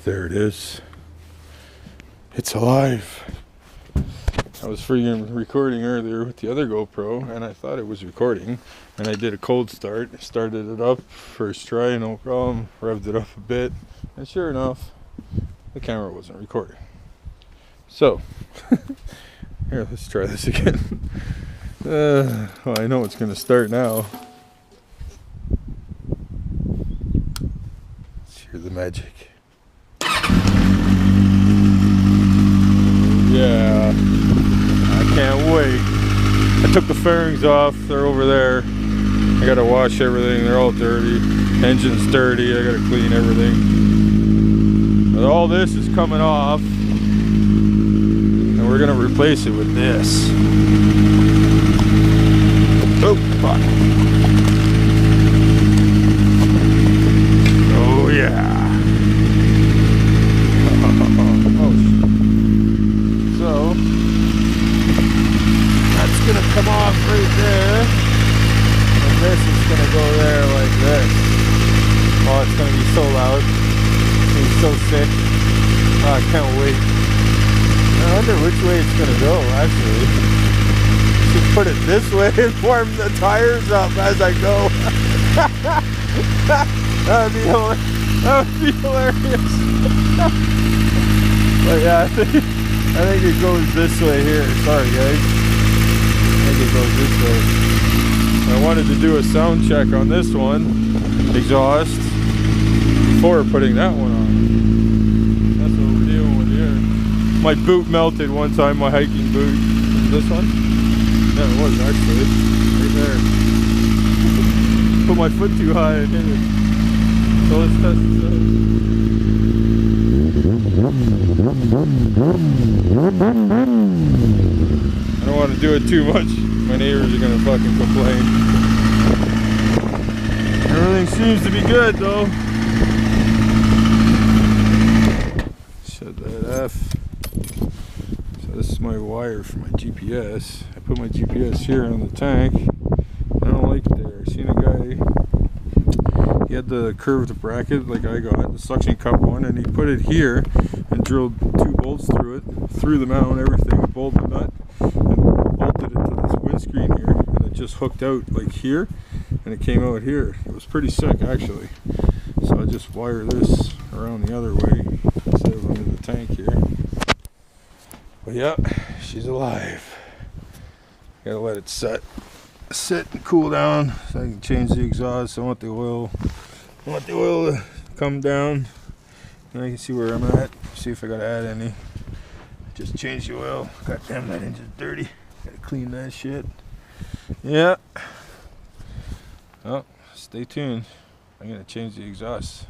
There it is. It's alive. I was freaking recording earlier with the other GoPro, and I thought it was recording, and I did a cold start, started it up, first try, no problem, revved it up a bit, and sure enough, the camera wasn't recording. So, here, let's try this again. Well, I know it's going to start now. Let's hear the magic. Yeah, I can't wait. I took the fairings off, they're over there. I gotta wash everything, they're all dirty. Engine's dirty, I gotta clean everything. But all this is coming off, and we're gonna replace it with this. Oh, fuck. Oh, yeah. So, that's gonna come off right there, and this is gonna go there like this. Oh, it's gonna be so loud. It's gonna be so sick. Oh, I can't wait. I wonder which way it's gonna go, actually. Just put it this way and warm the tires up as I go. That would be hilarious. But yeah, I think it goes this way here. Sorry guys. I think it goes this way. I wanted to do a sound check on this one, exhaust, before putting that one on. That's what we're dealing with here. My boot melted one time, my hiking boot. This one? Yeah, it was actually. Right there. Put my foot too high and hit it. So let's test this out. I don't want to do it too much. My neighbors are going to fucking complain. Everything seems to be good though. Shut that F. So this is my wire for my GPS. I put my GPS here on the tank. I don't like it there. I seen a guy, he had the curved bracket like I got, the suction cup one, and he put it here and drilled 2 bolts through it, through the mount, everything, bolted the nut, and bolted it to this windscreen here, and it just hooked out like here, and it came out here. It was pretty sick actually. So I just wire this around the other way instead of under the tank here. But yeah, she's alive. Gotta let it sit and cool down so I can change the exhaust. I want the oil to come down, and I can see where I'm at. See if I gotta add any. Just change the oil. God damn, that engine's dirty. Gotta clean that shit. Yeah. Oh, stay tuned. I'm gonna change the exhaust.